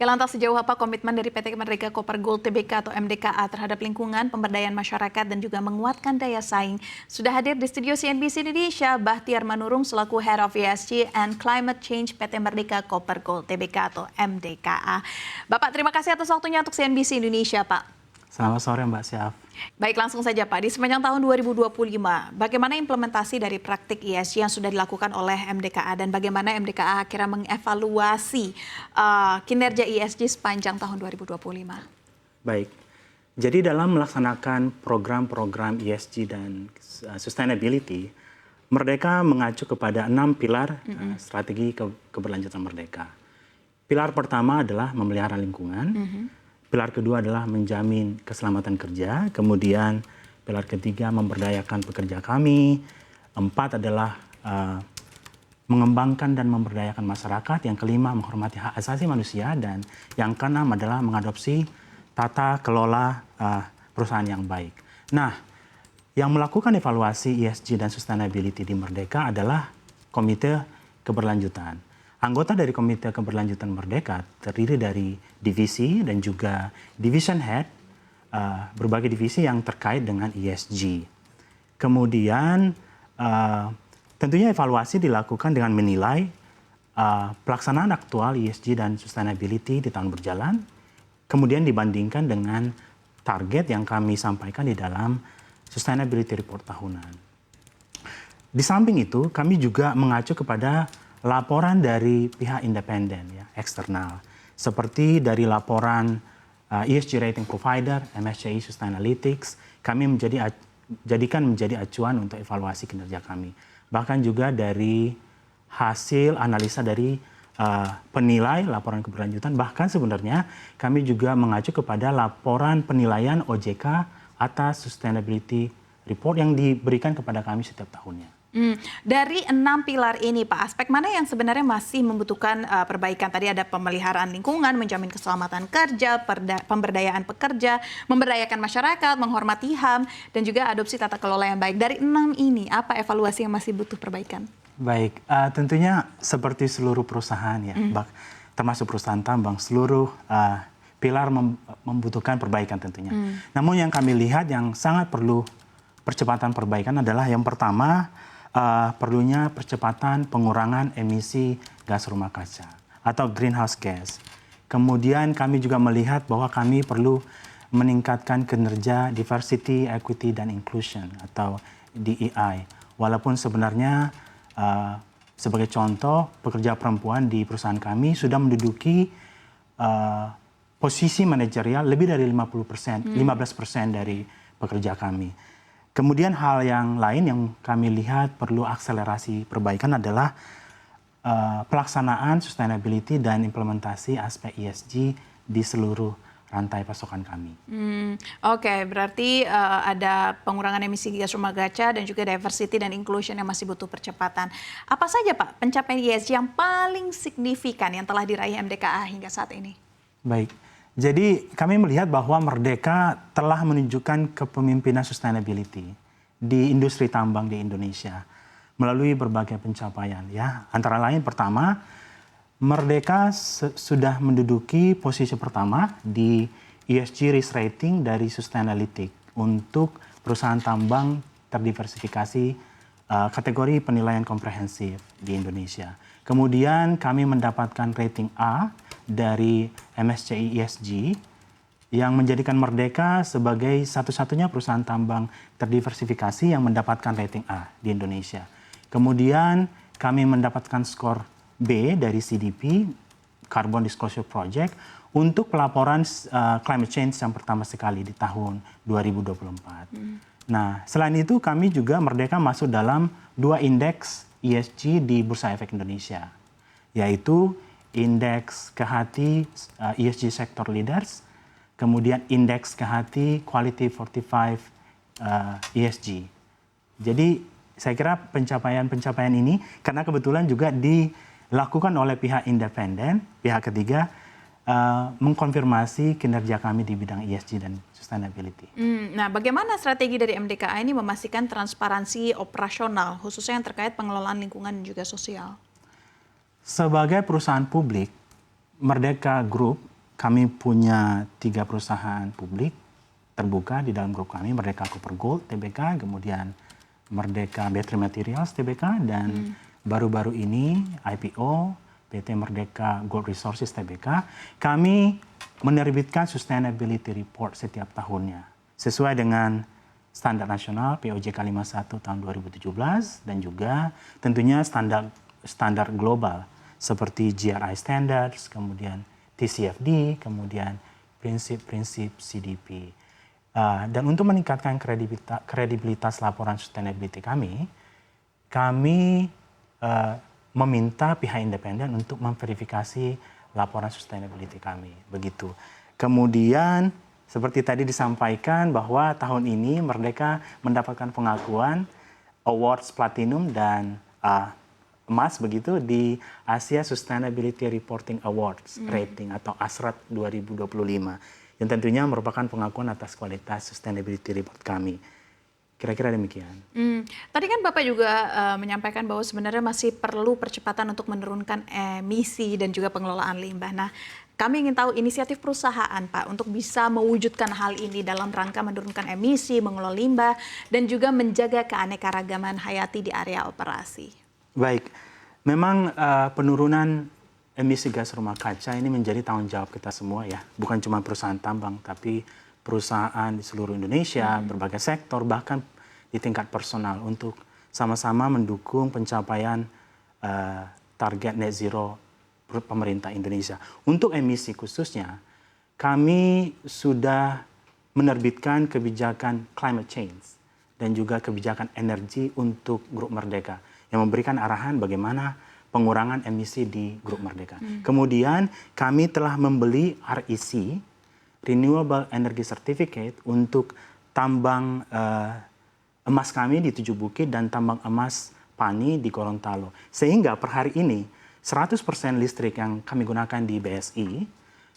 Ya, lantas sejauh apa komitmen dari PT Merdeka Copper Gold Tbk atau MDKA terhadap lingkungan, pemberdayaan masyarakat, dan juga menguatkan daya saing? Sudah hadir di studio CNBC Indonesia, Bahtiar Manurung selaku Head of ESG and Climate Change PT Merdeka Copper Gold Tbk atau MDKA. Bapak, terima kasih atas waktunya untuk CNBC Indonesia, Pak. Selamat sore, Mbak Syaf. Baik, langsung saja Pak. Di sepanjang tahun 2025, bagaimana implementasi dari praktik ESG yang sudah dilakukan oleh MDKA dan bagaimana MDKA akhirnya mengevaluasi kinerja ESG sepanjang tahun 2025? Baik, jadi dalam melaksanakan program-program ESG dan sustainability, Merdeka mengacu kepada 6 pilar strategi keberlanjutan Merdeka. Pilar pertama adalah memelihara lingkungan. Pilar kedua adalah menjamin keselamatan kerja, kemudian pilar ketiga memberdayakan pekerja kami, 4 adalah mengembangkan dan memberdayakan masyarakat, yang kelima menghormati hak asasi manusia, dan yang keenam adalah mengadopsi tata kelola perusahaan yang baik. Nah, yang melakukan evaluasi ESG dan sustainability di Merdeka adalah Komite Keberlanjutan. Anggota dari Komite Keberlanjutan Merdeka terdiri dari divisi dan juga division head, berbagai divisi yang terkait dengan ESG. Kemudian tentunya evaluasi dilakukan dengan menilai pelaksanaan aktual ESG dan sustainability di tahun berjalan, kemudian dibandingkan dengan target yang kami sampaikan di dalam Sustainability Report tahunan. Di samping itu, kami juga mengacu kepada laporan dari pihak independen, ya, eksternal, seperti dari laporan ESG rating provider, MSCI Sustainalytics, kami jadikan menjadi acuan untuk evaluasi kinerja kami. Bahkan juga dari hasil analisa dari penilai laporan keberlanjutan, bahkan sebenarnya kami juga mengacu kepada laporan penilaian OJK atas Sustainability Report yang diberikan kepada kami setiap tahunnya. Dari 6 pilar ini, Pak, aspek mana yang sebenarnya masih membutuhkan perbaikan? Tadi ada pemeliharaan lingkungan, menjamin keselamatan kerja, pemberdayaan pekerja, memberdayakan masyarakat, menghormati HAM, dan juga adopsi tata kelola yang baik. Dari 6 ini, apa evaluasi yang masih butuh perbaikan? Baik, tentunya seperti seluruh perusahaan, ya, termasuk perusahaan tambang, seluruh pilar membutuhkan perbaikan tentunya. Namun yang kami lihat yang sangat perlu percepatan perbaikan adalah yang pertama, perlunya percepatan pengurangan emisi gas rumah kaca atau greenhouse gas. Kemudian kami juga melihat bahwa kami perlu meningkatkan kinerja diversity, equity, dan inclusion atau DEI. Walaupun sebenarnya sebagai contoh, pekerja perempuan di perusahaan kami sudah menduduki posisi manajerial lebih dari 50%, 15% dari pekerja kami. Kemudian hal yang lain yang kami lihat perlu akselerasi perbaikan adalah pelaksanaan sustainability dan implementasi aspek ESG di seluruh rantai pasokan kami. Oke, berarti ada pengurangan emisi gas rumah kaca dan juga diversity dan inclusion yang masih butuh percepatan. Apa saja, Pak, pencapaian ESG yang paling signifikan yang telah diraih MDKA hingga saat ini? Baik. Jadi kami melihat bahwa Merdeka telah menunjukkan kepemimpinan sustainability di industri tambang di Indonesia melalui berbagai pencapaian, ya. Antara lain pertama, Merdeka sudah menduduki posisi pertama di ESG risk rating dari Sustainalytics untuk perusahaan tambang terdiversifikasi kategori penilaian komprehensif di Indonesia. Kemudian kami mendapatkan rating A dari MSCI ESG yang menjadikan Merdeka sebagai satu-satunya perusahaan tambang terdiversifikasi yang mendapatkan rating A di Indonesia. Kemudian kami mendapatkan skor B dari CDP, Carbon Disclosure Project, untuk pelaporan climate change yang pertama sekali di tahun 2024. Nah, selain itu kami juga Merdeka masuk dalam 2 indeks ESG di Bursa Efek Indonesia, yaitu Indeks Kehati ESG Sector Leaders, kemudian Indeks Kehati Quality 45 ESG. Jadi saya kira pencapaian-pencapaian ini karena kebetulan juga dilakukan oleh pihak independen, pihak ketiga, mengkonfirmasi kinerja kami di bidang ESG dan sustainability. Nah, bagaimana strategi dari MDKA ini memastikan transparansi operasional, khususnya yang terkait pengelolaan lingkungan dan juga sosial? Sebagai perusahaan publik, Merdeka Group kami punya 3 perusahaan publik terbuka di dalam grup kami, Merdeka Copper Gold Tbk, kemudian Merdeka Battery Materials Tbk, dan baru-baru ini IPO PT Merdeka Gold Resources Tbk. Kami menerbitkan Sustainability Report setiap tahunnya sesuai dengan standar nasional POJK 51 tahun 2017 dan juga tentunya standar global seperti GRI Standards, kemudian TCFD, kemudian prinsip-prinsip CDP. Dan untuk meningkatkan kredibilitas laporan sustainability kami meminta pihak independen untuk memverifikasi laporan sustainability kami. Begitu. Kemudian seperti tadi disampaikan bahwa tahun ini Merdeka mendapatkan pengakuan Awards Platinum dan emas begitu di Asia Sustainability Reporting Awards Rating atau ASRAT 2025 yang tentunya merupakan pengakuan atas kualitas sustainability report kami. Kira-kira demikian. Tadi kan Bapak juga menyampaikan bahwa sebenarnya masih perlu percepatan untuk menurunkan emisi dan juga pengelolaan limbah. Nah, kami ingin tahu inisiatif perusahaan, Pak, untuk bisa mewujudkan hal ini dalam rangka menurunkan emisi, mengelola limbah, dan juga menjaga keanekaragaman hayati di area operasi. Baik, memang penurunan emisi gas rumah kaca ini menjadi tanggung jawab kita semua ya. Bukan cuma perusahaan tambang, tapi perusahaan di seluruh Indonesia, berbagai sektor, bahkan di tingkat personal untuk sama-sama mendukung pencapaian target net zero pemerintah Indonesia. Untuk emisi khususnya, kami sudah menerbitkan kebijakan climate change dan juga kebijakan energi untuk Grup Merdeka yang memberikan arahan bagaimana pengurangan emisi di Grup Merdeka. Kemudian kami telah membeli REC, Renewable Energy Certificate, untuk tambang emas kami di Tujuh Bukit dan tambang emas Pani di Gorontalo. Sehingga per hari ini 100% listrik yang kami gunakan di BSI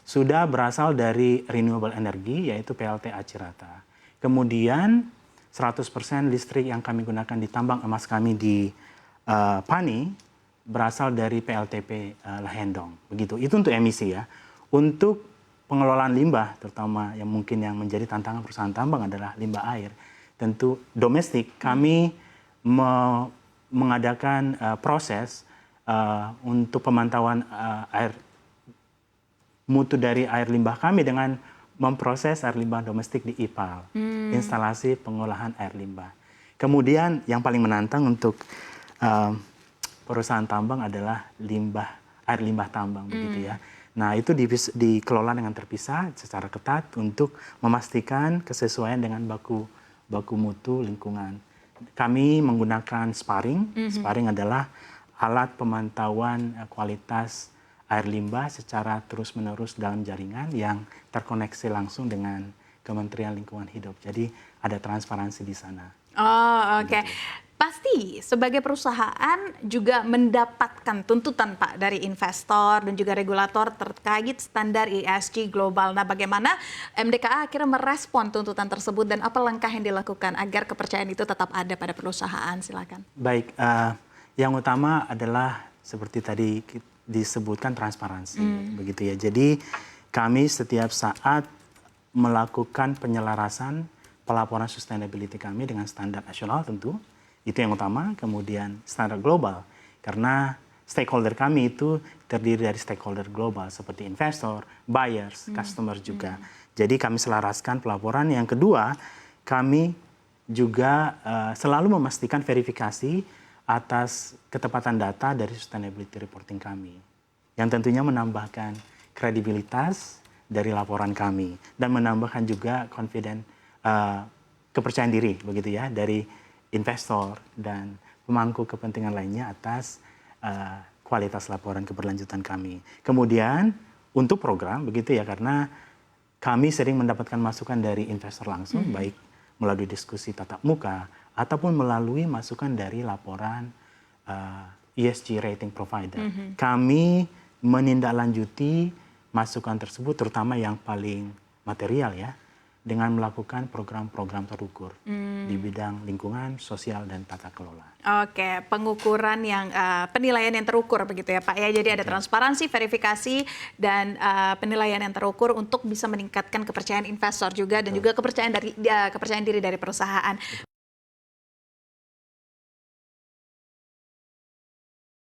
sudah berasal dari renewable energy, yaitu PLTA Cirata. Kemudian 100% listrik yang kami gunakan di tambang emas kami di Pani berasal dari PLTP Lahendong. Begitu. Itu untuk emisi ya. Untuk pengelolaan limbah, terutama yang mungkin yang menjadi tantangan perusahaan tambang adalah limbah air. Tentu domestik kami mengadakan proses untuk pemantauan mutu dari air limbah kami dengan memproses air limbah domestik di IPAL, instalasi pengolahan air limbah. Kemudian yang paling menantang untuk perusahaan tambang adalah air limbah tambang begitu ya. Nah, itu dikelola dengan terpisah secara ketat untuk memastikan kesesuaian dengan baku mutu lingkungan. Kami menggunakan sparring. Sparring adalah alat pemantauan kualitas air limbah secara terus-menerus dalam jaringan yang terkoneksi langsung dengan Kementerian Lingkungan Hidup. Jadi ada transparansi di sana. Oh, oke. Pasti sebagai perusahaan juga mendapatkan tuntutan, Pak, dari investor dan juga regulator terkait standar ESG global. Nah, bagaimana MDKA akhirnya merespon tuntutan tersebut dan apa langkah yang dilakukan agar kepercayaan itu tetap ada pada perusahaan? Silakan. Baik, yang utama adalah seperti tadi disebutkan transparansi, begitu ya. Jadi kami setiap saat melakukan penyelarasan pelaporan sustainability kami dengan standar nasional tentu. Itu yang utama, kemudian standar global. Karena stakeholder kami itu terdiri dari stakeholder global seperti investor, buyers, customer juga. Jadi kami selaraskan pelaporan. Yang kedua, kami juga selalu memastikan verifikasi atas ketepatan data dari sustainability reporting kami. Yang tentunya menambahkan kredibilitas dari laporan kami. Dan menambahkan juga kepercayaan diri begitu ya dari investor dan pemangku kepentingan lainnya atas kualitas laporan keberlanjutan kami. Kemudian untuk program begitu ya, karena kami sering mendapatkan masukan dari investor langsung, baik melalui diskusi tatap muka ataupun melalui masukan dari laporan ESG rating provider. Kami menindaklanjuti masukan tersebut, terutama yang paling material ya, dengan melakukan program-program terukur di bidang lingkungan, sosial, dan tata kelola. Oke, pengukuran yang penilaian yang terukur begitu ya Pak ya. Jadi ada transparansi, verifikasi, dan penilaian yang terukur untuk bisa meningkatkan kepercayaan investor juga dan juga kepercayaan diri dari perusahaan.